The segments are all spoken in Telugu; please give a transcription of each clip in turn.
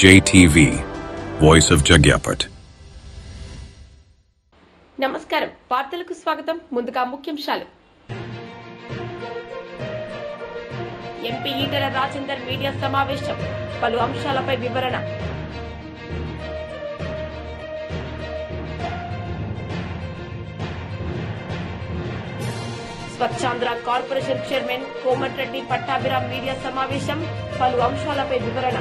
JTV, Voice of Jagyapet. నమస్కారం, వార్తలకు స్వాగతం. ముందుగా ముఖ్యాంశాలు. ఎంపీ ఈటెల రాజేందర్ మీడియా సమావేశం, పలు అంశాలపై వివరణ. Swachhandhra corporation chairman Komatireddy Pattabhiram media సమావేశం, పలు అంశాలపై వివరణ.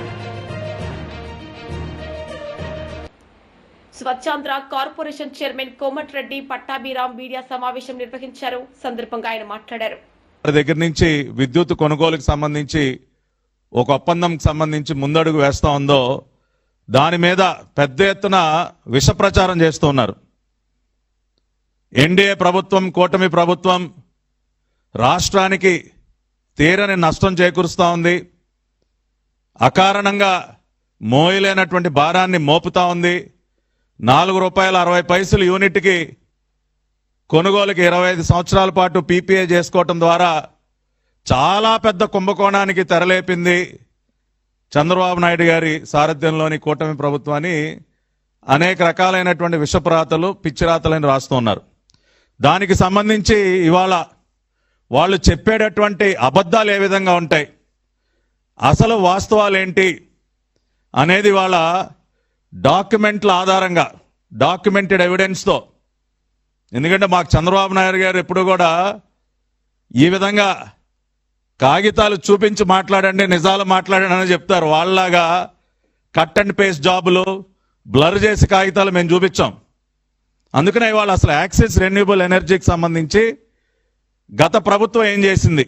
Swachhandhra corporation chairman Komatireddy Pattabhiram media సమావేశం నిర్వహించారు. సందర్భంగా ఆయన మాట్లాడారు. దగ్గర నుంచి విద్యుత్ కొనుగోలుకు సంబంధించి ఒక ఒప్పందంకి సంబంధించి ముందడుగు వేస్తా ఉందో దాని మీద పెద్ద ఎత్తున విష ప్రచారం చేస్తూ ఉన్నారు. ఎన్డీఏ ప్రభుత్వం, కూటమి ప్రభుత్వం రాష్ట్రానికి తీరని నష్టం చేకూరుస్తూ ఉంది. అకారణంగా మోయలేనటువంటి భారాన్ని మోపుతా ఉంది. ₹4.60 యూనిట్కి కొనుగోలుకి 25 సంవత్సరాల పాటు పీపీఏ చేసుకోవటం ద్వారా చాలా పెద్ద కుంభకోణానికి తెరలేపింది చంద్రబాబు నాయుడు గారి సారథ్యంలోని కూటమి ప్రభుత్వాన్ని. అనేక రకాలైనటువంటి విషప్రాతలు, పిచ్చిరాతలని రాస్తున్నారు. దానికి సంబంధించి ఇవాళ వాళ్ళు చెప్పేటటువంటి అబద్ధాలు ఏ విధంగా ఉంటాయి, అసలు వాస్తవాలు ఏంటి అనేది వాళ్ళ డాక్యుమెంట్ల ఆధారంగా, డాక్యుమెంటెడ్ ఎవిడెన్స్తో. ఎందుకంటే మాకు చంద్రబాబు నాయుడు గారు ఎప్పుడు కూడా ఈ విధంగా కాగితాలు చూపించి మాట్లాడండి, నిజాలు మాట్లాడండి అని చెప్తారు. వాళ్ళలాగా కట్ అండ్ పేస్ట్ జాబులు, బ్లర్ చేసి కాగితాలు మేము చూపించాం. అందుకనే ఇవాళ అసలు యాక్సిస్ రెన్యూబుల్ ఎనర్జీకి సంబంధించి గత ప్రభుత్వం ఏం చేసింది,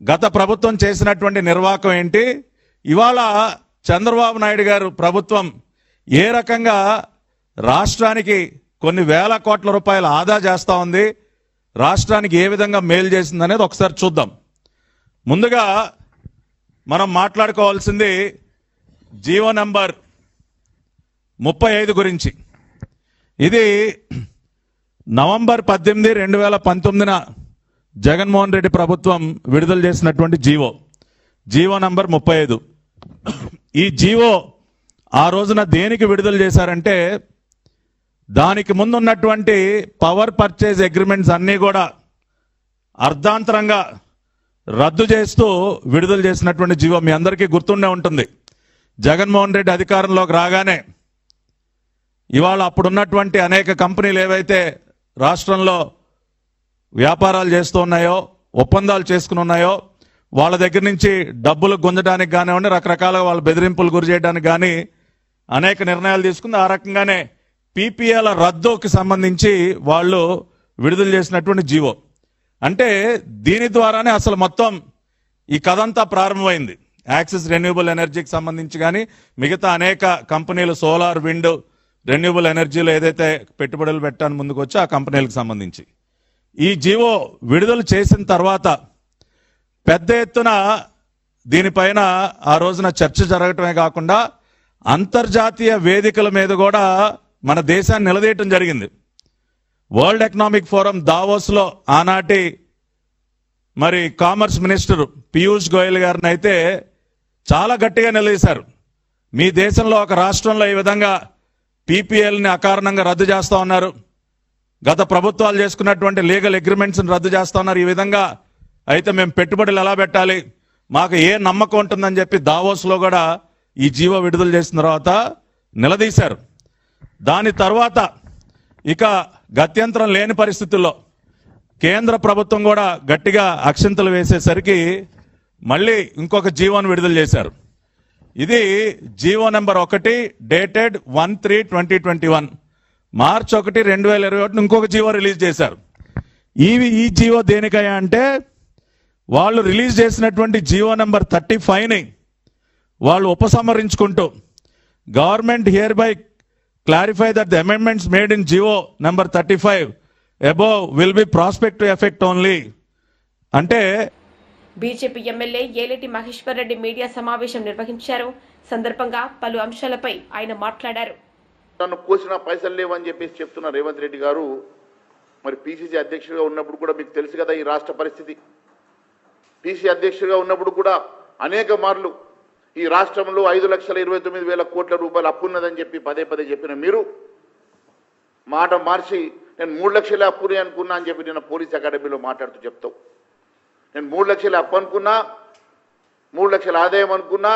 గత ప్రభుత్వం చేసినటువంటి నిర్వాహకం ఏంటి, ఇవాళ చంద్రబాబు నాయుడు గారు ప్రభుత్వం ఏ రకంగా రాష్ట్రానికి కొన్ని వేల కోట్ల రూపాయలు ఆదా చేస్తూ ఉంది, రాష్ట్రానికి ఏ విధంగా మేలు చేసింది అనేది ఒకసారి చూద్దాం. ముందుగా మనం మాట్లాడుకోవాల్సింది జీవో నంబర్ 35 గురించి. ఇది నవంబర్ 18, 2019 జగన్మోహన్ రెడ్డి ప్రభుత్వం విడుదల చేసినటువంటి జీవో నంబర్ 35. ఈ జీవో ఆ రోజున దేనికి విడుదల చేశారంటే, దానికి ముందు ఉన్నటువంటి పవర్ పర్చేజ్ అగ్రిమెంట్స్ అన్నీ కూడా అర్ధాంతరంగా రద్దు చేస్తూ విడుదల చేసినటువంటి జీవో. మీ అందరికీ గుర్తుండే ఉంటుంది. జగన్మోహన్ రెడ్డి అధికారంలోకి రాగానే ఇవాళ అప్పుడున్నటువంటి అనేక కంపెనీలు ఏవైతే రాష్ట్రంలో వ్యాపారాలు చేస్తూ ఉన్నాయో, ఒప్పందాలు చేసుకుని ఉన్నాయో, వాళ్ళ దగ్గర నుంచి డబ్బులు గుంజడానికి కానివ్వండి, రకరకాలుగా వాళ్ళ బెదిరింపులు గురి చేయడానికి కానీ అనేక నిర్ణయాలు తీసుకుంది. ఆ రకంగానే పీపీఏల రద్దుకి సంబంధించి వాళ్ళు విడుదల చేసినటువంటి జీవో. అంటే దీని ద్వారానే అసలు మొత్తం ఈ కథంతా ప్రారంభమైంది. యాక్సిస్ రెన్యూబుల్ ఎనర్జీకి సంబంధించి కానీ మిగతా అనేక కంపెనీలు సోలార్, విండ్, రెన్యూబుల్ ఎనర్జీలో ఏదైతే పెట్టుబడులు పెట్టడానికి ముందుకు వచ్చి ఆ కంపెనీలకు సంబంధించి ఈ జీవో విడుదల చేసిన తర్వాత పెద్ద ఎత్తున దీనిపైన ఆ రోజున చర్చ జరగటమే కాకుండా అంతర్జాతీయ వేదికల మీద కూడా మన దేశాన్ని నిలదీయటం జరిగింది. వరల్డ్ ఎకనామిక్ ఫోరం దావోస్లో ఆనాటి మరి కామర్స్ మినిస్టర్ పీయూష్ గోయల్ గారిని అయితే చాలా గట్టిగా నిలదీశారు. మీ దేశంలో ఒక రాష్ట్రంలో ఈ విధంగా పీపీఎల్ని అకారణంగా రద్దు చేస్తూ ఉన్నారు, గత ప్రభుత్వాలు చేసుకున్నటువంటి లీగల్ అగ్రిమెంట్స్ని రద్దు చేస్తూ ఉన్నారు. ఈ విధంగా అయితే మేము పెట్టుబడులు ఎలా పెట్టాలి, మాకు ఏ నమ్మకం ఉంటుందని చెప్పి దావోస్లో కూడా ఈ జీవో విడుదల చేసిన తర్వాత నిలదీశారు. దాని తర్వాత ఇక గత్యంతరం లేని పరిస్థితుల్లో కేంద్ర ప్రభుత్వం కూడా గట్టిగా అక్షింతలు వేసేసరికి మళ్ళీ ఇంకొక జీవోను విడుదల చేశారు. ఇది జీవో నెంబర్ 1 డేటెడ్ 1/3/2021, మార్చ్ 1, 2021 ఇంకొక జీవో రిలీజ్ చేశారు. ఈ జీవో దేనికయ్యా అంటే, వాళ్ళు రిలీజ్ చేసినటువంటి జీవో నెంబర్ 35ని వాళ్ళు ఉపసంహరించుకుంటూ government hereby clarify that the amendments made in GO number 35 above will be prospective effect only. అంటే BJP MLA Aleti Maheshwar Reddy media సమావేశం నిర్వహించారు. సందర్భంగా పలు అంశాలపై ఆయన మాట్లాడారు. నన్ను కోసిన పైసలు లేవని చెప్పేసి చెప్తున్న రేవంత్ రెడ్డి గారు మరి పీసీసీ అధ్యక్షుడిగా ఉన్నప్పుడు కూడా మీకు తెలుసు కదా ఈ రాష్ట్ర పరిస్థితి. పీసీ అధ్యక్షుడిగా ఉన్నప్పుడు కూడా అనేక మార్లు ఈ రాష్ట్రంలో 5,29,000 కోట్ల రూపాయలు అప్పున్నదని చెప్పి పదే పదే చెప్పిన మీరు మాట మార్చి నేను 3 లక్షల అప్పుని అనుకున్నా అని చెప్పి నిన్న పోలీస్ అకాడమీలో మాట్లాడుతూ చెప్తావు. నేను 3 లక్షల అప్పు అనుకున్నా, 3 లక్షల ఆదాయం అనుకున్నా,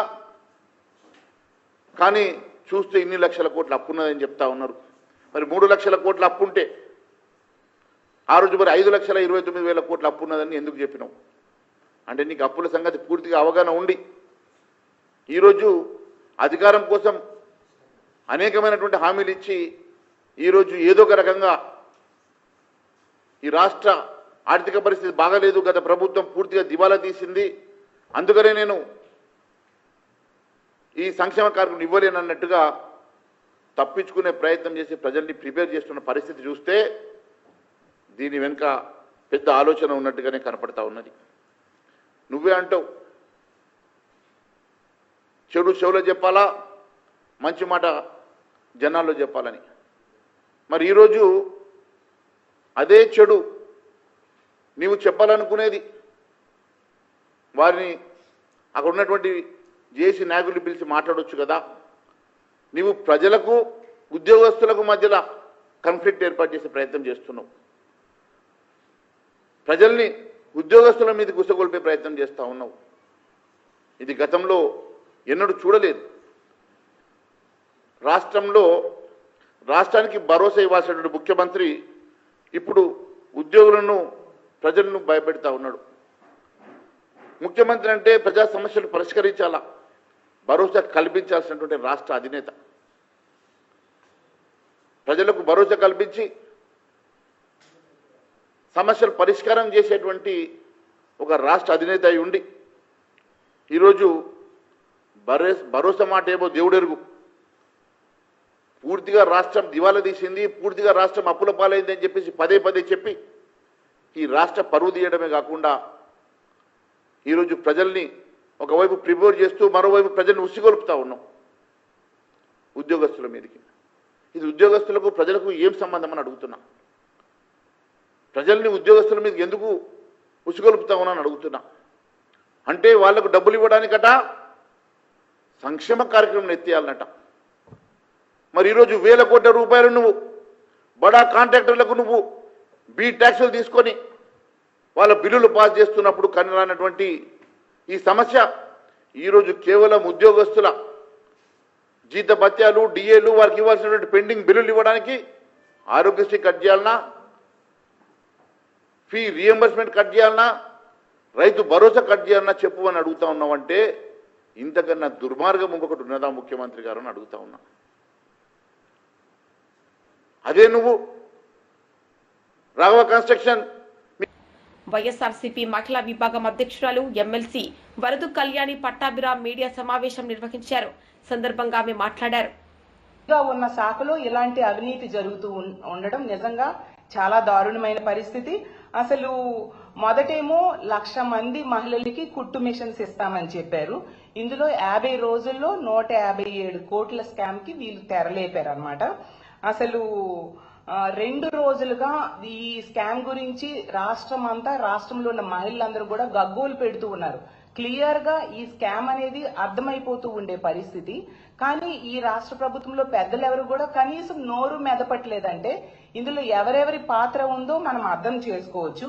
కానీ చూస్తే ఇన్ని లక్షల కోట్ల అప్పున్నదని చెప్తా ఉన్నారు. మరి 3 లక్షల కోట్ల అప్పు ఉంటే ఆ రోజు మరి 5,29,000 కోట్ల అప్పు ఉన్నదని ఎందుకు చెప్పినావు? అంటే నీకు అప్పుల సంగతి పూర్తిగా అవగాహన ఉండి ఈరోజు అధికారం కోసం అనేకమైనటువంటి హామీలు ఇచ్చి ఈరోజు ఏదో ఒక రకంగా ఈ రాష్ట్ర ఆర్థిక పరిస్థితి బాగాలేదు, గత ప్రభుత్వం పూర్తిగా దివాలా తీసింది, అందుకనే నేను ఈ సంక్షేమ కార్యక్రమం ఇవ్వలేనన్నట్టుగా తప్పించుకునే ప్రయత్నం చేసి ప్రజల్ని ప్రిపేర్ చేస్తున్న పరిస్థితి చూస్తే దీని వెనుక పెద్ద ఆలోచన ఉన్నట్టుగానే కనపడతా ఉన్నది. నువ్వే అంటావు చెడు చెవులో చెప్పాలా, మంచి మాట జనాల్లో చెప్పాలని. మరి ఈరోజు అదే చెడు నీవు చెప్పాలనుకునేది వారిని అక్కడ ఉన్నటువంటి జేసీ నాయకులు పిలిచి మాట్లాడవచ్చు కదా. నీవు ప్రజలకు ఉద్యోగస్తులకు మధ్యలో కాన్ఫ్లిక్ట్ ఏర్పాటు చేసే ప్రయత్నం చేస్తున్నావు. ప్రజల్ని ఉద్యోగస్తుల మీద గుసగొల్పే ప్రయత్నం చేస్తూ ఉన్నావు. ఇది గతంలో ఎన్నడూ చూడలేదు. రాష్ట్రానికి భరోసా ఇవ్వాల్సినటువంటి ముఖ్యమంత్రి ఇప్పుడు ఉద్యోగులను ప్రజలను భయపెడతా ఉన్నాడు. ముఖ్యమంత్రి అంటే ప్రజా సమస్యలు పరిష్కరించాలా, భరోసా కల్పించాల్సినటువంటి రాష్ట్ర అధినేత. ప్రజలకు భరోసా కల్పించి సమస్యలు పరిష్కారం చేసేటువంటి ఒక రాష్ట్ర అధినేత అయి ఉండి ఈరోజు భరోసా మాట ఏమో దేవుడెరుగు, పూర్తిగా రాష్ట్రం దివాలా తీసింది, పూర్తిగా రాష్ట్రం అప్పుల పాలైంది అని చెప్పేసి పదే పదే చెప్పి ఈ రాష్ట్ర పరువు తీయడమే కాకుండా ఈరోజు ప్రజల్ని ఒకవైపు ప్రిపేర్ చేస్తూ మరోవైపు ప్రజల్ని ఉసిగొలుపుతా ఉన్నాం ఉద్యోగస్తుల మీదకి. ఇది ఉద్యోగస్తులకు ప్రజలకు ఏం సంబంధం అని అడుగుతున్నా. ప్రజల్ని ఉద్యోగస్తుల మీదకి ఎందుకు ఉసిగొలుపుతా ఉన్నాను అడుగుతున్నా. అంటే వాళ్లకు డబ్బులు ఇవ్వడానికట సంక్షేమ కార్యక్రమం ఎత్తేయాలన్నట. మరి ఈరోజు 1,000 కోట్ల రూపాయలు నువ్వు బడా కాంట్రాక్టర్లకు నువ్వు బీ ట్యాక్సులు తీసుకొని వాళ్ళ బిల్లులు పాస్ చేస్తున్నప్పుడు కనురానటువంటి ఈ సమస్య ఈరోజు కేవలం ఉద్యోగస్తుల జీతభత్యాలు, డిఏలు, వారికి ఇవ్వాల్సినటువంటి పెండింగ్ బిల్లులు ఇవ్వడానికి ఆరోగ్యశ్రీ కట్ చేయాలన్నా, ఫీ రియంబర్స్మెంట్ కట్ చేయాలన్నా, రైతు భరోసా కట్ చేయాలన్నా చెప్పు అని అడుగుతా ఉన్నావంటే ఇంతకన్నా దుర్మార్గం ఇంకొకటి ఉన్నదా ముఖ్యమంత్రి గారు అని అడుగుతా ఉన్నా. అదే నువ్వు రాఘవ కన్స్ట్రక్షన్ వైఎస్ఆర్సీపీ మహిళా విభాగం అధ్యక్షురాలు ఎమ్మెల్సీ వరదు కళ్యాణి పట్టాభిరామ్ మీడియా సమావేశం నిర్వహించారు. సందర్భంగా ఆమె మాట్లాడారు. ఉన్న శాఖలో ఇలాంటి అవినీతి జరుగుతూ ఉండడం నిజంగా చాలా దారుణమైన పరిస్థితి. అసలు మొదటేమో 1,00,000 మంది మహిళలకి కుట్టు మిషన్స్ ఇస్తామని చెప్పారు. ఇందులో 50 రోజుల్లో 157 కోట్ల స్కామ్ కి వీళ్ళు తెరలేపారు అన్నమాట. అసలు 2 రోజులుగా ఈ స్కామ్ గురించి రాష్ట్రంలో ఉన్న మహిళలందరూ కూడా గగ్గోలు పెడుతూ ఉన్నారు. క్లియర్ గా ఈ స్కామ్ అనేది అర్థమైపోతూ ఉండే పరిస్థితి. కానీ ఈ రాష్ట్ర ప్రభుత్వంలో పెద్దలు ఎవరు కూడా కనీసం నోరు మెదపట్లేదంటే ఇందులో ఎవరెవరి పాత్ర ఉందో మనం అర్థం చేసుకోవచ్చు.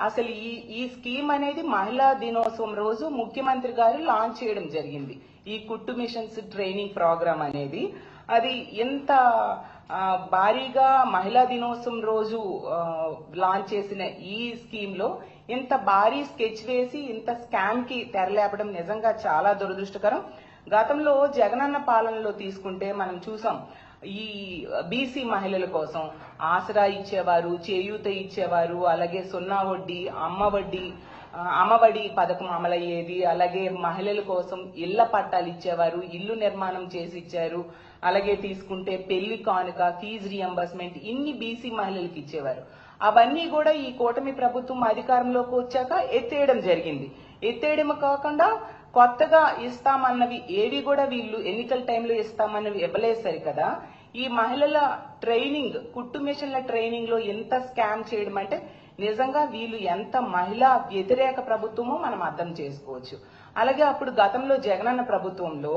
అసలు ఈ స్కీమ్ అనేది మహిళా దినోత్సవం రోజు ముఖ్యమంత్రి గారు లాంచ్ చేయడం జరిగింది. ఈ కుట్టు మిషన్స్ ట్రైనింగ్ ప్రోగ్రామ్ అనేది అది ఎంత భారీగా మహిళా దినోత్సవం రోజు లాంచ్ చేసిన ఈ స్కీమ్ లో ఇంత భారీ స్కెచ్ వేసి ఇంత స్కామ్ కి తెరలేపడం నిజంగా చాలా దురదృష్టకరం. గతంలో జగనన్న పాలనలో తీసుకుంటే మనం చూసాం, ఈ బీసీ మహిళల కోసం ఆసరా ఇచ్చేవారు, చేయూత ఇచ్చేవారు, అలాగే 0 వడ్డీ, అమ్మఒడి పథకం అమలయ్యేది. అలాగే మహిళల కోసం ఇళ్ల పట్టాలు ఇచ్చేవారు, ఇల్లు నిర్మాణం చేసి ఇచ్చారు. అలాగే తీసుకుంటే పెళ్లి కానుక, ఫీజు రియంబర్స్మెంట్ ఇన్ని బీసీ మహిళలకు ఇచ్చేవారు. అవన్నీ కూడా ఈ కూటమి ప్రభుత్వం అధికారంలోకి వచ్చాక ఎత్తేయడం జరిగింది. ఎత్తేయడం కాకుండా కొత్తగా ఇస్తామన్నవి ఏవి కూడా వీళ్ళు ఎన్నికల టైంలో ఇస్తామన్నవి ఇవ్వలేదు కదా. ఈ మహిళల ట్రైనింగ్, కుట్టు మిషన్ల ట్రైనింగ్ లో ఎంత స్కామ్ చేయడం అంటే నిజంగా వీళ్ళు ఎంత మహిళా వ్యతిరేక ప్రభుత్వమో మనం అర్థం చేసుకోవచ్చు. అలాగే అప్పుడు గతంలో జగనన్న ప్రభుత్వంలో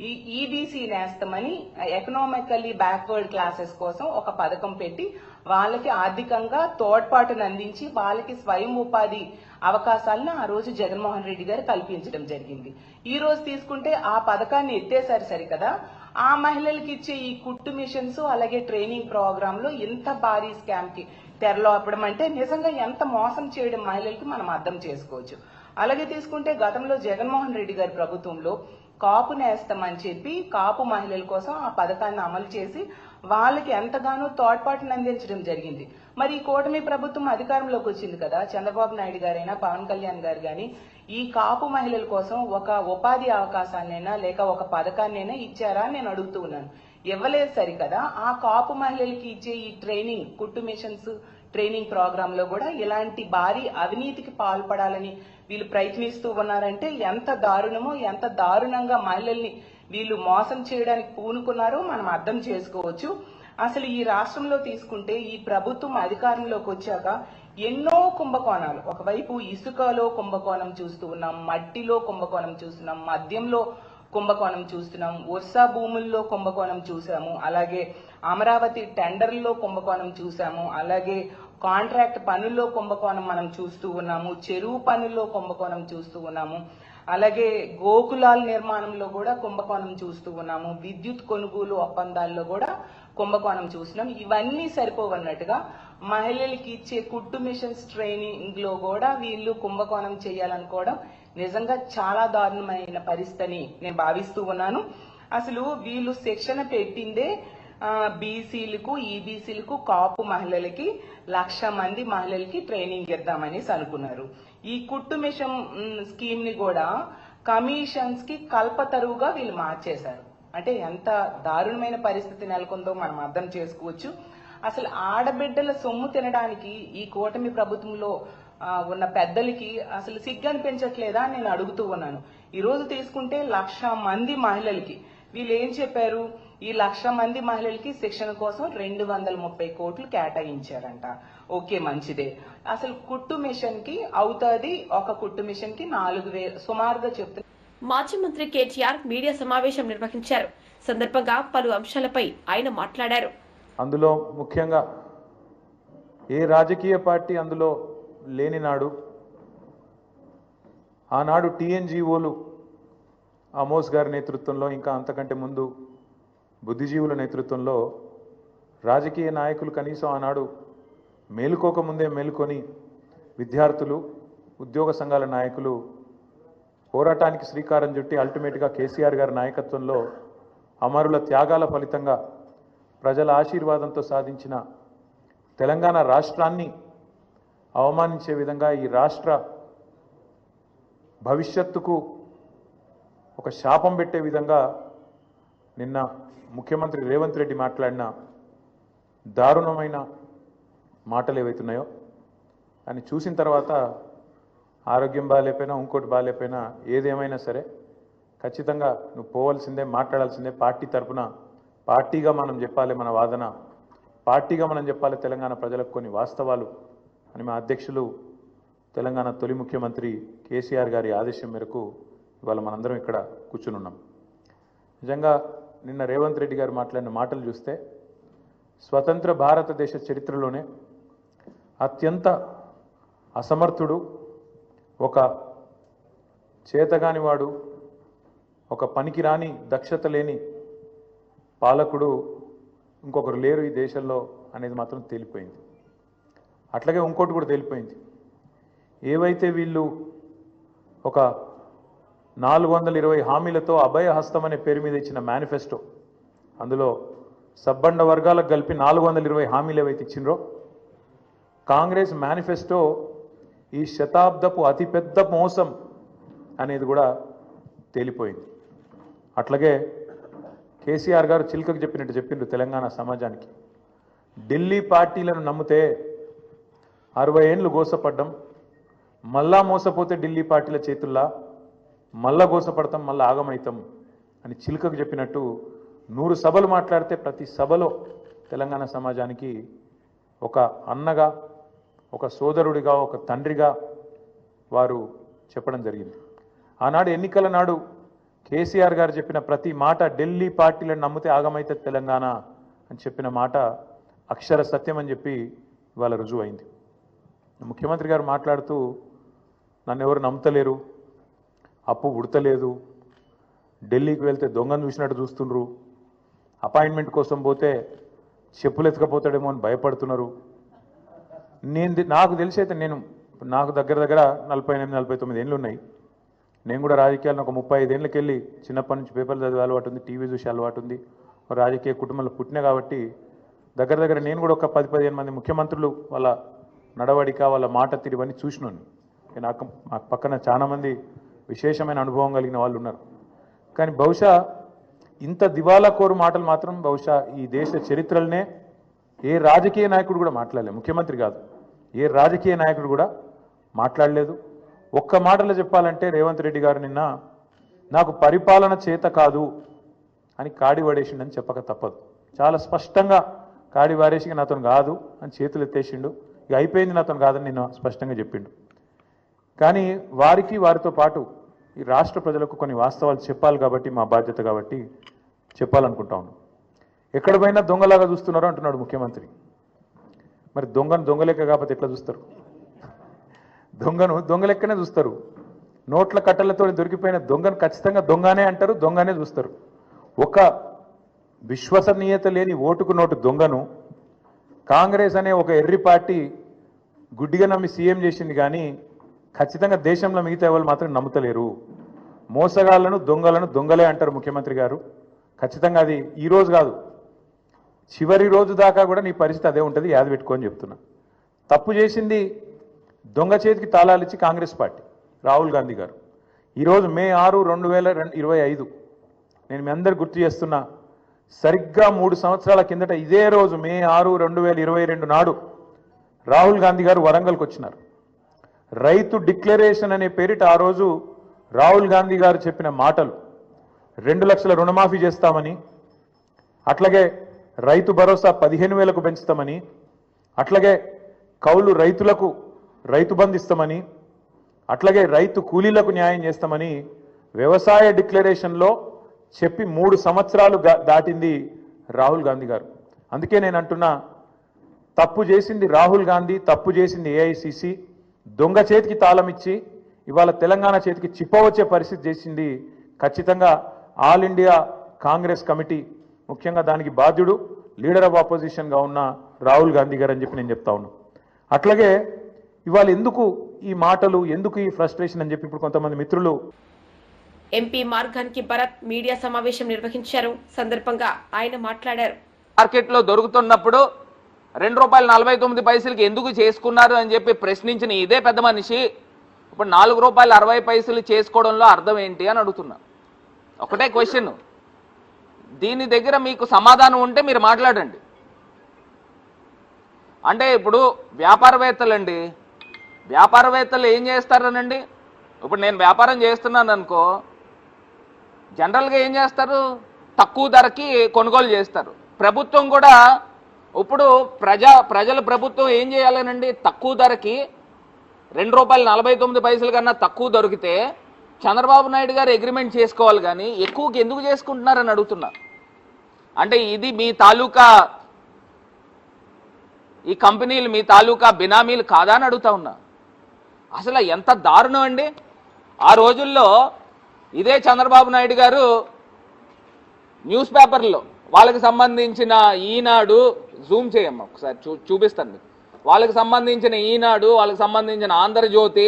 ఈ ఈబీసీ నేస్తమని ఎకనామికల్లీ బ్యాక్వర్డ్ క్లాసెస్ కోసం ఒక పథకం పెట్టి వాళ్ళకి ఆర్థికంగా తోడ్పాటును అందించి వాళ్ళకి స్వయం ఉపాధి అవకాశాలను ఆ రోజు జగన్మోహన్ రెడ్డి గారు కల్పించడం జరిగింది. ఈ రోజు తీసుకుంటే ఆ పథకాన్ని ఎత్తేసారు సరికదా, ఆ మహిళలకు ఇచ్చే ఈ కుట్టు మిషన్స్ అలాగే ట్రైనింగ్ ప్రోగ్రామ్ లో ఇంత భారీ స్కామ్ కి తెరలోపడం అంటే నిజంగా ఎంత మోసం చేయడం మహిళలకి మనం అర్థం చేసుకోవచ్చు. అలాగే తీసుకుంటే గతంలో జగన్మోహన్ రెడ్డి గారి ప్రభుత్వంలో కాపు నేస్తం అని చెప్పి కాపు మహిళల కోసం ఆ పథకాన్ని అమలు చేసి వాళ్ళకి ఎంతగానో తోడ్పాటును అందించడం జరిగింది. మరి ఈ కూటమి ప్రభుత్వం అధికారంలోకి వచ్చింది కదా, చంద్రబాబు నాయుడు గారైనా పవన్ కళ్యాణ్ గారు గాని ఈ కాపు మహిళల కోసం ఒక ఉపాధి అవకాశాన్నైనా లేక ఒక పథకాన్నైనా ఇచ్చారా అని నేను అడుగుతూ ఉన్నాను. ఇవ్వలేదు సరికదా. ఆ కాపు మహిళలకి ఇచ్చే ఈ ట్రైనింగ్ కుట్టు మిషన్స్ ట్రైనింగ్ ప్రోగ్రామ్ లో కూడా ఇలాంటి భారీ అవినీతికి పాల్పడాలని వీళ్ళు ప్రయత్నిస్తూ ఉన్నారంటే ఎంత దారుణమో, ఎంత దారుణంగా మహిళల్ని వీళ్ళు మోసం చేయడానికి పూనుకున్నారో మనం అర్థం చేసుకోవచ్చు. అసలు ఈ రాష్ట్రంలో తీసుకుంటే ఈ ప్రభుత్వం అధికారంలోకి వచ్చాక ఎన్నో కుంభకోణాలు, ఒకవైపు ఇసుకలో కుంభకోణం చూస్తూ ఉన్నాం, మట్టిలో కుంభకోణం చూస్తున్నాం, మద్యంలో కుంభకోణం చూస్తున్నాం, వర్షా భూముల్లో కుంభకోణం చూసాము, అలాగే అమరావతి టెండర్లో కుంభకోణం చూసాము, అలాగే కాంట్రాక్ట్ పనుల్లో కుంభకోణం మనం చూస్తూ ఉన్నాము, చెరువు పనుల్లో కుంభకోణం చూస్తూ ఉన్నాము, అలాగే గోకులాల నిర్మాణంలో కూడా కుంభకోణం చూస్తూ ఉన్నాము, విద్యుత్ కొనుగోలు ఒప్పందాల్లో కూడా కుంభకోణం చూస్తున్నాం. ఇవన్నీ సరిపోవన్నట్టుగా మహిళలకి ఇచ్చే కుట్టు మిషన్స్ ట్రైనింగ్ లో కూడా వీళ్ళు కుంభకోణం చేయాలనుకోవడం నిజంగా చాలా దారుణమైన పరిస్థితిని నేను భావిస్తూ ఉన్నాను. అసలు వీళ్ళు శిక్షణ పెట్టిందే బీసీలకు, ఈబీసీలకు, కాపు మహిళలకి 1,00,000 మంది మహిళలకి ట్రైనింగ్ ఇద్దామని అనుకున్నారు. ఈ కుట్టు మిషన్ స్కీమ్ ని కూడా కమిషన్స్ కి కల్పతరువుగా వీళ్ళు మార్చేశారు. అంటే ఎంత దారుణమైన పరిస్థితి నెలకొందో మనం అర్థం చేసుకోవచ్చు. అసలు ఆడబిడ్డల సొమ్ము తినడానికి ఈ కూటమి ప్రభుత్వంలో ఉన్న పెద్దలకి అసలు సిగ్గు అనిపించట్లేదా అని నేను అడుగుతూ ఉన్నాను. ఈ రోజు తీసుకుంటే 1,00,000 మంది మహిళలకి వీళ్ళు ఏం చెప్పారు, ఈ 1,00,000 మంది మహిళలకి శిక్షణ కోసం 230 కోట్లు కేటాయించారంట. ఓకే, మంచిదే. అసలు కుట్టు మిషన్ కి అవుతుంది, ఒక కుట్టు మిషన్ కి 4,000 సుమారుగా చెప్తున్నారు. మాజీ మంత్రి కేటీఆర్ మీడియా సమావేశం నిర్వహించారు. సందర్భంగా పలు అంశాలపై ఆయన మాట్లాడారు. అందులో ముఖ్యంగా ఏ రాజకీయ పార్టీ అందులో లేని నాడు ఆనాడు టీఎన్జీఓలు ఆమోస్ గారి నేతృత్వంలో, ఇంకా అంతకంటే ముందు బుద్ధిజీవుల నేతృత్వంలో రాజకీయ నాయకులు కనీసం ఆనాడు మేలుకోకముందే మేలుకొని విద్యార్థులు, ఉద్యోగ సంఘాల నాయకులు పోరాటానికి శ్రీకారం చుట్టి అల్టిమేట్గా కేసీఆర్ గారి నాయకత్వంలో అమరుల త్యాగాల ఫలితంగా ప్రజల ఆశీర్వాదంతో సాధించిన తెలంగాణ రాష్ట్రాన్ని అవమానించే విధంగా, ఈ రాష్ట్ర భవిష్యత్తుకు ఒక శాపం పెట్టే విధంగా నిన్న ముఖ్యమంత్రి రేవంత్ రెడ్డి మాట్లాడిన దారుణమైన మాటలు ఏవైతున్నాయో అని చూసిన తర్వాత ఆరోగ్యం బాగాలేకపోయినా, ఇంకోటి బాగాలేకపోయినా, ఏదేమైనా సరే ఖచ్చితంగా నువ్వు పోవాల్సిందే, మాట్లాడాల్సిందే. పార్టీ తరఫున పార్టీగా మనం చెప్పాలి, మన వాదన పార్టీగా మనం చెప్పాలి తెలంగాణ ప్రజలకు కొన్ని వాస్తవాలు అని మా అధ్యక్షులు తెలంగాణ తొలి ముఖ్యమంత్రి కేసీఆర్ గారి ఆదేశం మేరకు ఇవాళ మనందరం ఇక్కడ కూర్చునున్నాం. నిజంగా నిన్న రేవంత్ రెడ్డి గారు మాట్లాడిన మాటలు చూస్తే స్వతంత్ర భారతదేశ చరిత్రలోనే అత్యంత అసమర్థుడు, ఒక చేతగానివాడు, ఒక పనికిరాని దక్షత లేని పాలకుడు ఇంకొకరు లేరు ఈ దేశంలో అనేది మాత్రం తేలిపోయింది. అట్లాగే ఇంకోటి కూడా తేలిపోయింది. ఏవైతే వీళ్ళు ఒక 420 హామీలతో అభయ హస్తం అనే పేరు మీద ఇచ్చిన మేనిఫెస్టో, అందులో సబ్బండ వర్గాలకు కలిపి 420 హామీలు ఏవైతే ఇచ్చినరో, కాంగ్రెస్ మేనిఫెస్టో ఈ శతాబ్దపు అతిపెద్ద మోసం అనేది కూడా తేలిపోయింది. అట్లాగే కేసీఆర్ గారు చిలుకకు చెప్పినట్టు చెప్పిండ్రు తెలంగాణ సమాజానికి. ఢిల్లీ పార్టీలను నమ్మితే 60 ఏళ్ళు గోసపడ్డం, మళ్ళా మోసపోతే ఢిల్లీ పార్టీల చేతుల్లా మళ్ళా గోసపడతాం, మళ్ళా ఆగమవుతాం అని చిలుకకు చెప్పినట్టు 100 సభలు మాట్లాడితే ప్రతి సభలో తెలంగాణ సమాజానికి ఒక అన్నగా, ఒక సోదరుడిగా, ఒక తండ్రిగా వారు చెప్పడం జరిగింది. ఆనాడు ఎన్నికల నాడు కేసీఆర్ గారు చెప్పిన ప్రతి మాట ఢిల్లీ పార్టీలను నమ్మితే ఆగమైతే తెలంగాణ అని చెప్పిన మాట అక్షర సత్యం అని చెప్పి ఇవాళ రుజువైంది. ముఖ్యమంత్రి గారు మాట్లాడుతూ నన్ను ఎవరు నమ్ముతలేరు, అప్పు ఉడతలేదు, ఢిల్లీకి వెళ్తే దొంగను చూసినట్టు చూస్తుండ్రు, అపాయింట్మెంట్ కోసం పోతే చెప్పులు ఎత్తుకపోతాడేమో అని భయపడుతున్నారు. నాకు తెలిసి అయితే నాకు దగ్గర 48-49 ఏళ్ళు ఉన్నాయి. నేను కూడా రాజకీయాలను ఒక 35 ఏళ్ళకి వెళ్ళి చిన్నప్పటి నుంచి పేపర్లు చదివే అలవాటు ఉంది, టీవీ చూసే అలవాటు ఉంది, రాజకీయ కుటుంబంలో పుట్టినా కాబట్టి దగ్గర నేను కూడా ఒక 10-15 మంది ముఖ్యమంత్రులు వాళ్ళ నడవడిక వాళ్ళ మాట తీరువన్నీ చూసినాను. నాకు పక్కన చాలామంది విశేషమైన అనుభవం కలిగిన వాళ్ళు ఉన్నారు. కానీ బహుశా ఇంత దివాలా కోరు మాటలు మాత్రం బహుశా ఈ దేశ చరిత్రలనే ఏ రాజకీయ నాయకుడు కూడా మాట్లాడలేదు. ముఖ్యమంత్రి కాదు, ఏ రాజకీయ నాయకుడు కూడా మాట్లాడలేదు. ఒక్క మాటలో చెప్పాలంటే రేవంత్ రెడ్డి గారు నిన్న నాకు పరిపాలన చేత కాదు అని కాడి పడేసిండని చెప్పక తప్పదు. చాలా స్పష్టంగా కాడి వారేసి నాతో కాదు అని చేతులు ఎత్తేసిండు. ఇక అయిపోయింది, నాతో కాదని నిన్న స్పష్టంగా చెప్పిండు. కానీ వారితో పాటు ఈ రాష్ట్ర ప్రజలకు కొన్ని వాస్తవాలు చెప్పాలి కాబట్టి మా బాధ్యత కాబట్టి చెప్పాలనుకుంటా ఉన్నాం. ఎక్కడ పోయినా దొంగలాగా చూస్తున్నారో అంటున్నాడు ముఖ్యమంత్రి. మరి దొంగలెక్క కాకపోతే ఎట్లా చూస్తారు? దొంగలెక్కనే చూస్తారు. నోట్ల కట్టలతో దొరికిపోయిన దొంగను ఖచ్చితంగా దొంగనే అంటారు, దొంగనే చూస్తారు. ఒక విశ్వసనీయత లేని ఓటుకు నోటు దొంగను కాంగ్రెస్ అనే ఒక ఎర్రి పార్టీ గుడ్డిగా నమ్మి సీఎం చేసింది. కానీ ఖచ్చితంగా దేశంలో మిగతా ఎవరు మాత్రం నమ్ముతలేరు. మోసగాళ్లను దొంగలే అంటారు ముఖ్యమంత్రి గారు. ఖచ్చితంగా అది ఈ రోజు కాదు, చివరి రోజు దాకా కూడా నీ పరిస్థితి అదే ఉంటుంది, యాద పెట్టుకోని చెప్తున్నా. తప్పు చేసింది దొంగ చేతికి తాళాలిచ్చి కాంగ్రెస్ పార్టీ రాహుల్ గాంధీ గారు. ఈరోజు మే 6, 2025 నేను మీ అందరు గుర్తు చేస్తున్నా, సరిగ్గా 3 సంవత్సరాల కిందట ఇదే రోజు మే 6, 2022 నాడు రాహుల్ గాంధీ గారు వరంగల్కి వచ్చినారు. రైతు డిక్లరేషన్ అనే పేరిట ఆ రోజు రాహుల్ గాంధీ గారు చెప్పిన మాటలు 2 లక్షల రుణమాఫీ చేస్తామని, అట్లాగే రైతు భరోసా 15,000కు పెంచుతామని, అట్లాగే కౌలు రైతులకు రైతు బంధు ఇస్తామని, అట్లాగే రైతు కూలీలకు న్యాయం చేస్తామని వ్యవసాయ డిక్లరేషన్లో చెప్పి 3 సంవత్సరాలు దాటింది రాహుల్ గాంధీ గారు. అందుకే నేను అంటున్నా, తప్పు చేసింది రాహుల్ గాంధీ, తప్పు చేసింది ఏఐసిసి. దొంగ చేతికి తాళం ఇచ్చి ఇవాళ తెలంగాణ చేతికి చిప్పవచ్చే పరిస్థితి చేసింది ఖచ్చితంగా ఆల్ ఇండియా కాంగ్రెస్ కమిటీ, ముఖ్యంగా దానికి బాధ్యుడు లీడర్ ఆఫ్ ఆపోజిషన్గా ఉన్న రాహుల్ గాంధీ గారు అని చెప్పి నేను చెప్తా ఉన్నాను. అట్లాగే ఇవాళ ఎందుకు ఈ మాటలు, ఎందుకు ఈ ఫ్రస్ట్రేషన్ అని చెప్పి ఇప్పుడు కొంతమంది మిత్రులు. ఎంపీ మార్గానికి భరత్ మీడియా సమావేశం నిర్వహించారు. సందర్భంగా ఆయన మాట్లాడారు. మార్కెట్లో దొరుకుతున్నప్పుడు ₹2.49 ఎందుకు చేసుకున్నారు అని చెప్పి ప్రశ్నించిన ఇదే పెద్ద మనిషి ఇప్పుడు ₹4.60 చేసుకోవడంలో అర్థం ఏంటి అని అడుగుతున్నా. ఒకటే క్వశ్చన్, దీని దగ్గర మీకు సమాధానం ఉంటే మీరు మాట్లాడండి. అంటే ఇప్పుడు వ్యాపారవేత్తలండి, వ్యాపారవేత్తలు ఏం చేస్తారనండి? ఇప్పుడు నేను వ్యాపారం చేస్తున్నాను అనుకో, జనరల్గా ఏం చేస్తారు? తక్కువ ధరకి కొనుగోలు చేస్తారు. ప్రభుత్వం కూడా ఇప్పుడు ప్రజల ప్రభుత్వం ఏం చేయాలనండి? తక్కువ ధరకి ₹2.49 కన్నా తక్కువ దొరికితే చంద్రబాబు నాయుడు గారు అగ్రిమెంట్ చేసుకోవాలి, కానీ ఎక్కువకి ఎందుకు చేసుకుంటున్నారని అడుగుతున్నా. అంటే ఇది మీ తాలూకా, ఈ కంపెనీలు మీ తాలూకా బినామీలు కాదా అని అడుగుతా ఉన్నా. అసలు ఎంత దారుణం అండి. ఆ రోజుల్లో ఇదే చంద్రబాబు నాయుడు గారు న్యూస్ పేపర్లో వాళ్ళకి సంబంధించిన ఈనాడు, జూమ్ చేయమ్మా ఒకసారి చూపిస్తాను మీకు, వాళ్ళకి సంబంధించిన ఈనాడు, వాళ్ళకి సంబంధించిన ఆంధ్రజ్యోతి,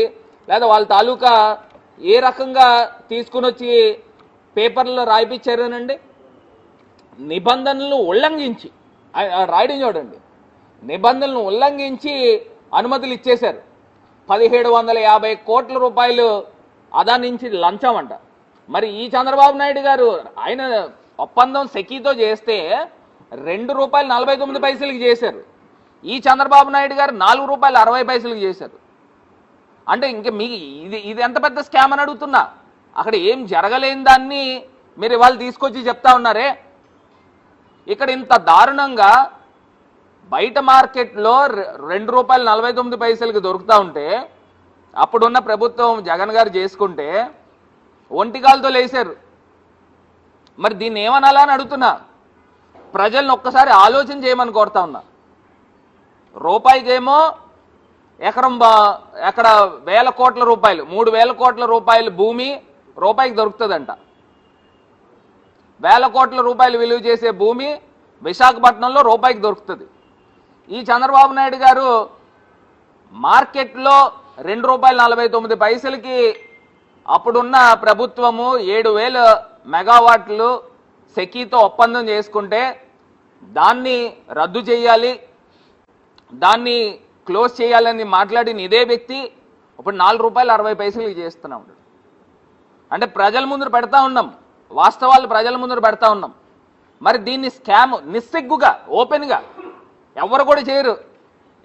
లేదా వాళ్ళ తాలూకా ఏ రకంగా తీసుకుని వచ్చి పేపర్లో రాయిపించారనండి? నిబంధనలను ఉల్లంఘించి రాయడం చూడండి, నిబంధనలను ఉల్లంఘించి అనుమతులు ఇచ్చేశారు. 1750 కోట్ల రూపాయలు అదా నుంచి లంచం అంట. మరి ఈ చంద్రబాబు నాయుడు గారు ఆయన ఒప్పందం సెకీతో చేస్తే ₹2.49 చేశారు. ఈ చంద్రబాబు నాయుడు గారు ₹4.60 చేశారు. అంటే ఇంక మీకు ఇది ఎంత పెద్ద స్కామ్ అని అడుగుతున్నా. అక్కడ ఏం జరగలేని దాన్ని మీరు ఇవాళ తీసుకొచ్చి చెప్తా ఉన్నారే. ఇక్కడ ఇంత దారుణంగా బయట మార్కెట్లో ₹2.49 దొరుకుతూ ఉంటే, అప్పుడున్న ప్రభుత్వం జగన్ గారు చేసుకుంటే ఒంటికాలతో లేచారు. మరి దీన్ని ఏమనాలా అని అడుగుతున్నా. ప్రజలను ఒక్కసారి ఆలోచన చేయమని కోరుతా ఉన్నా. రూపాయికేమో ఎక్కడ 1000 కోట్ల రూపాయలు, 3000 కోట్ల రూపాయలు భూమి రూపాయికి దొరుకుతుందంట. 1000 కోట్ల రూపాయలు విలువ చేసే భూమి విశాఖపట్నంలో రూపాయికి దొరుకుతుంది. ఈ చంద్రబాబు నాయుడు గారు మార్కెట్లో ₹2.49 అప్పుడున్న ప్రభుత్వము 7000 మెగావాట్లు సెకీతో ఒప్పందం చేసుకుంటే దాన్ని రద్దు చేయాలి, దాన్ని క్లోజ్ చేయాలని మాట్లాడిన ఇదే వ్యక్తి ఇప్పుడు ₹4.60 చేస్తున్నాం. అంటే ప్రజల ముందు పెడతా ఉన్నాం, వాస్తవాలు ప్రజల ముందు పెడతా ఉన్నాం. మరి దీన్ని స్కామ్ నిస్సిగ్గుగా ఓపెన్గా ఎవరు కూడా చేయరు.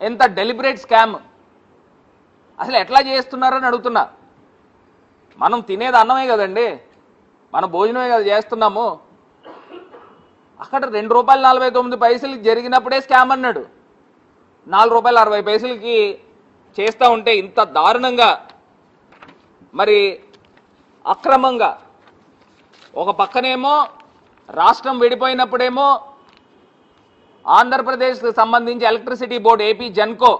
ఎంత డెలిబరేట్ స్కామ్, అసలు ఎట్లా చేస్తున్నారని అడుగుతున్నా. మనం తినేది అన్నమే కదండి, మన భోజనమే కదా చేస్తున్నాము. అక్కడ ₹2.49 జరిగినప్పుడే స్కామ్ అన్నాడు. ₹4.60 చేస్తూ ఉంటే ఇంత దారుణంగా, మరి అక్రమంగా, ఒక పక్కనేమో రాష్ట్రం విడిపోయినప్పుడేమో ఆంధ్రప్రదేశ్కి సంబంధించి ఎలక్ట్రిసిటీ బోర్డు ఏపీ జెన్కో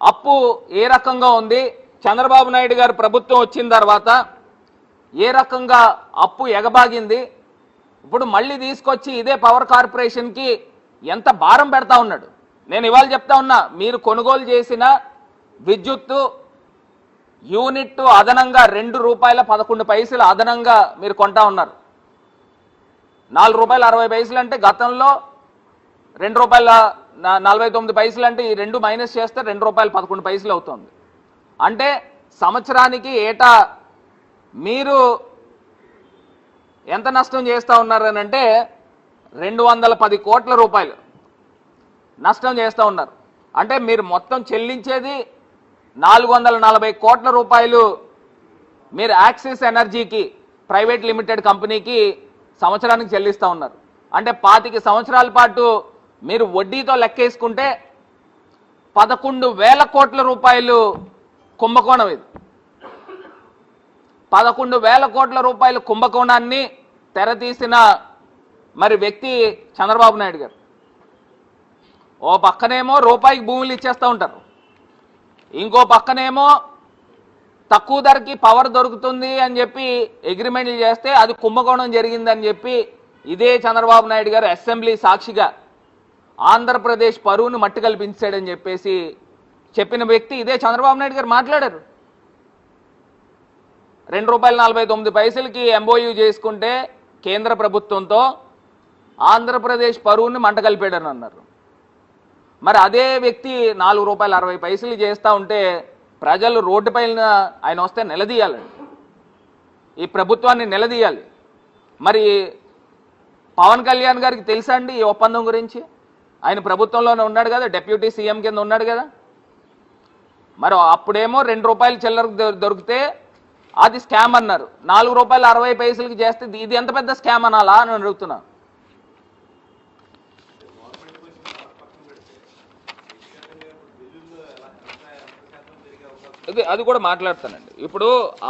అప్పు ఏ రకంగా ఉంది, చంద్రబాబు నాయుడు గారు ప్రభుత్వం వచ్చిన తర్వాత ఏ రకంగా అప్పు ఎగబాగింది, ఇప్పుడు మళ్ళీ తీసుకొచ్చి ఇదే పవర్ కార్పొరేషన్కి ఎంత భారం పెడతా ఉన్నాడు. నేను ఇవాళ చెప్తా ఉన్నా, మీరు కొనుగోలు చేసిన విద్యుత్తు యూనిట్ అదనంగా ₹2.11 అదనంగా మీరు కొంటా ఉన్నారు. ₹4.60 అంటే గతంలో ₹2.49 అంటే ఈ రెండు మైనస్ చేస్తే ₹2.11 అవుతుంది. అంటే సంవత్సరానికి ఏటా మీరు ఎంత నష్టం చేస్తూ ఉన్నారని అంటే 210 కోట్ల రూపాయలు నష్టం చేస్తూ ఉన్నారు. అంటే మీరు మొత్తం చెల్లించేది 440 కోట్ల రూపాయలు మీరు యాక్సిస్ ఎనర్జీకి ప్రైవేట్ లిమిటెడ్ కంపెనీకి సంవత్సరానికి చెల్లిస్తూ ఉన్నారు. అంటే 25 సంవత్సరాల పాటు మీరు వడ్డీతో లెక్కేసుకుంటే 11,000 కోట్ల రూపాయలు కుంభకోణం. ఇది 11,000 కోట్ల రూపాయల కుంభకోణాన్ని తెరతీసిన మరి వ్యక్తి చంద్రబాబు నాయుడు గారు. ఓ పక్కనేమో రూపాయికి భూములు ఇచ్చేస్తూ ఉంటారు, ఇంకో పక్కనేమో తక్కువ ధరకి పవర్ దొరుకుతుంది అని చెప్పి అగ్రిమెంట్లు చేస్తే అది కుంభకోణం జరిగిందని చెప్పి ఇదే చంద్రబాబు నాయుడు గారు అసెంబ్లీ సాక్షిగా ఆంధ్రప్రదేశ్ పరువును మట్టి కల్పించాడని చెప్పేసి చెప్పిన వ్యక్తి ఇదే చంద్రబాబు నాయుడు గారు మాట్లాడారు. ₹2.49 ఎంఓయూ చేసుకుంటే కేంద్ర ప్రభుత్వంతో ఆంధ్రప్రదేశ్ పరువుని మంట కలిపాడని అన్నారు. మరి అదే వ్యక్తి ₹4.60 చేస్తూ ఉంటే ప్రజలు రోడ్డుపైన ఆయన వస్తే నిలదీయాలండి, ఈ ప్రభుత్వాన్ని నిలదీయాలి. మరి పవన్ కళ్యాణ్ గారికి తెలుసా అండి ఈ ఒప్పందం గురించి? ఆయన ప్రభుత్వంలోనే ఉన్నాడు కదా, డిప్యూటీ సీఎం కింద ఉన్నాడు కదా. మరి అప్పుడేమో ₹2 చిల్లర దొరికితే అది స్కామ్ అన్నారు, ₹4.60 చేస్తే ఇది ఎంత పెద్ద స్కామ్ అనాలా అని అడుగుతున్నా. అది కూడా మాట్లాడతానండి. ఇప్పుడు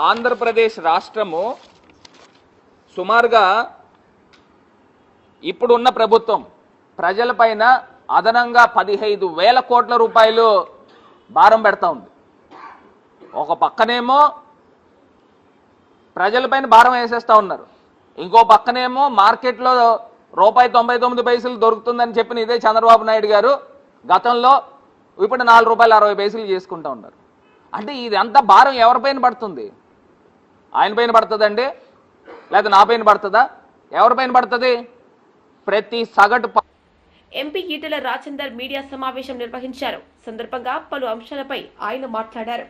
ఆంధ్రప్రదేశ్ రాష్ట్రము సుమారుగా ఇప్పుడున్న ప్రభుత్వం ప్రజలపైన అదనంగా 15,000 కోట్ల రూపాయలు భారం పెడతా ఉంది. ఒక పక్కనేమో ప్రజలపైన భారం వేసేస్తూ ఉన్నారు, ఇంకో పక్కనేమో మార్కెట్లో ₹1.99 దొరుకుతుందని చెప్పిన ఇదే చంద్రబాబు నాయుడు గారు గతంలో ఇప్పుడు ₹4.60 చేసుకుంటూ ఉన్నారు. అంటే ఇదంతా భారం ఎవరిపైన పడుతుంది? ఆయన పైన పడుతుందండి, లేదా నా పైన పడుతుందా? ఎవరిపైన పడుతుంది? ప్రతి సగటు ఎంపీ ఈటెల రాజేందర్ మీడియా సమావేశం నిర్వహించారు. సందర్భంగా పలు అంశాలపై ఆయన మాట్లాడారు.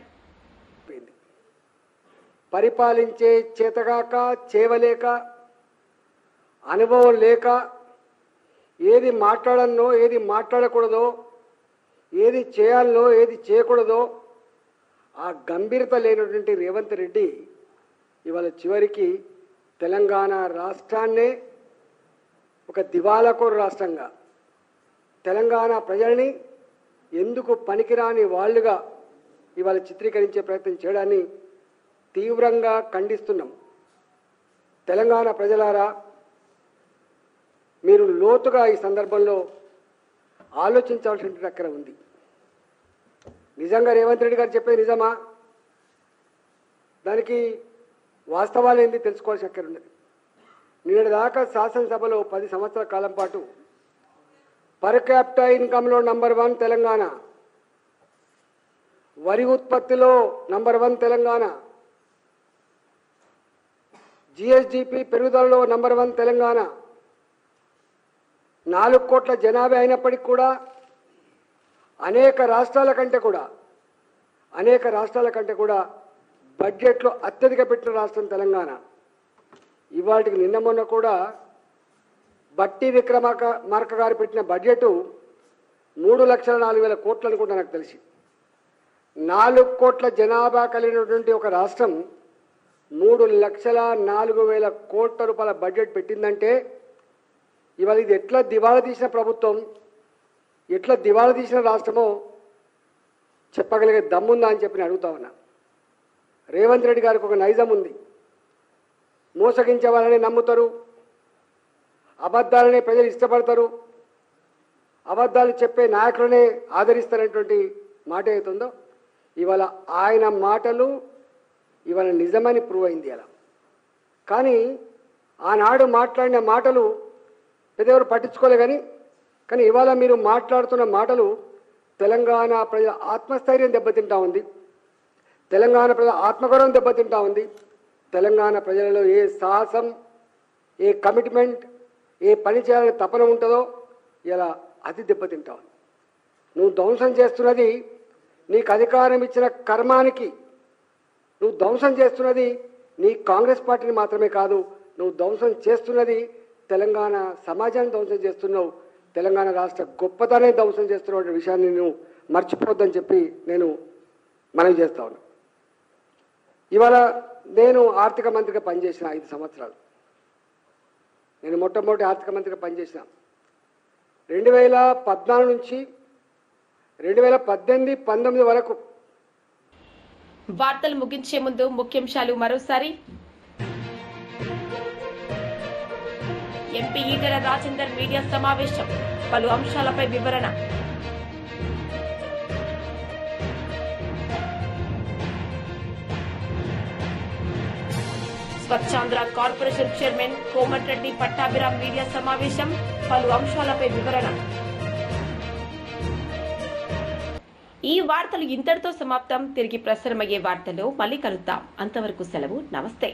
పరిపాలించే చేతగాక, చేవలేక, అనుభవం లేక, ఏది మాట్లాడనో ఏది మాట్లాడకూడదో, ఏది చేయాలనో ఏది చేయకూడదో ఆ గంభీరత లేనటువంటి రేవంత్ రెడ్డి ఇవాళ చివరికి తెలంగాణ రాష్ట్రాన్నే ఒక దివాలాకోరు రాష్ట్రంగా, తెలంగాణ ప్రజల్ని ఎందుకు పనికిరాని వాళ్ళుగా ఇవాళ చిత్రీకరించే ప్రయత్నం చేయడాన్ని తీవ్రంగా ఖండిస్తున్నాం. తెలంగాణ ప్రజలారా, మీరు లోతుగా ఈ సందర్భంలో ఆలోచించాల్సిన అక్కడ ఉంది. నిజంగా రేవంత్ రెడ్డి గారు చెప్పేది నిజమా? దానికి వాస్తవాలు ఏంది తెలుసుకోవాల్సిన అక్కడ ఉన్నది. నిన్నటి దాకా శాసనసభలో 10 సంవత్సరాల కాలం పాటు పర్ క్యాపిటా ఇన్కంలో నంబర్ 1 తెలంగాణ, వరి ఉత్పత్తిలో నంబర్ 1 తెలంగాణ, జిఎస్డిపి పెరుగుదలలో నంబర్ 1 తెలంగాణ, 4 కోట్ల జనాభా అయినప్పటికీ కూడా అనేక రాష్ట్రాల కంటే కూడా బడ్జెట్లో అత్యధిక పెట్టిన రాష్ట్రం తెలంగాణ. ఇవాటికి నిన్న మొన్న కూడా బట్టి విక్రమార్క గారు పెట్టిన బడ్జెట్ 3,04,000 కోట్లు అనుకుంటా నాకు తెలిసి. 4 కోట్ల జనాభా కలిగినటువంటి ఒక రాష్ట్రం 3,04,000 కోట్ల రూపాయల బడ్జెట్ పెట్టిందంటే ఇవాళ ఇది ఎట్లా దివాళా తీసిన ప్రభుత్వం, ఎట్లా దివాళా తీసిన రాష్ట్రమో చెప్పగలిగే దమ్ముందా అని చెప్పి నేను అడుగుతా ఉన్నా. రేవంత్ రెడ్డి గారికి ఒక నైజం ఉంది. మోసగించే వాళ్ళని నమ్ముతారు, అబద్ధాలనే ప్రజలు ఇష్టపడతారు, అబద్ధాలు చెప్పే నాయకులనే ఆదరిస్తారనేటువంటి మాట ఏతుందో ఇవాళ ఆయన మాటలు ఇవాళ నిజమని ప్రూవ్ అయింది అలా. కానీ ఆనాడు మాట్లాడిన మాటలు పెద్దెవరు పట్టించుకోలే. కానీ ఇవాళ మీరు మాట్లాడుతున్న మాటలు తెలంగాణ ప్రజల ఆత్మస్థైర్యం దెబ్బతింటా ఉంది, తెలంగాణ ప్రజల ఆత్మగౌరవం దెబ్బతింటా ఉంది. తెలంగాణ ప్రజలలో ఏ సాహసం, ఏ కమిట్మెంట్, ఏ పని చేయాలని తపన ఉంటుందో ఇలా అది దెబ్బతింటా ఉంది. నువ్వు ధ్వంసం చేస్తున్నది నీకు అధికారం ఇచ్చిన కర్మానికి, నువ్వు ధ్వంసం చేస్తున్నది నీ కాంగ్రెస్ పార్టీని మాత్రమే కాదు, నువ్వు ధ్వంసం చేస్తున్నది తెలంగాణ సమాజాన్ని ధ్వంసం చేస్తున్నావు, తెలంగాణ రాష్ట్ర గొప్పతనాన్ని ధ్వంసం చేస్తున్న విషయాన్ని నువ్వు మర్చిపోవద్దని చెప్పి నేను మనవి చేస్తా ఉన్నా. ఇవాళ నేను ఆర్థిక మంత్రిగా పనిచేసిన 5 సంవత్సరాలు. నేను మొట్టమొదటి ఆర్థిక మంత్రిగా పనిచేసిన 2014 నుంచి 2018-19 వరకు. వార్తలు ముగించే ముందు ముఖ్యాంశాలు మరోసారి. ఎంపీ ఈటెల రాజేందర్ మీడియా సమావేశం, పలు అంశాలపై వివరణ. Swachhandhra corporation chairman Komatireddy Pattabhiram media సమావేశం, పలు అంశాలపై వివరణ. ఈ వార్తలు ఇంతటితో సమాప్తం. తిరిగి ప్రసారమయ్యే వార్తల్లో మళ్ళీ కలుద్దాం. అంతవరకు సెలవు. నమస్తే.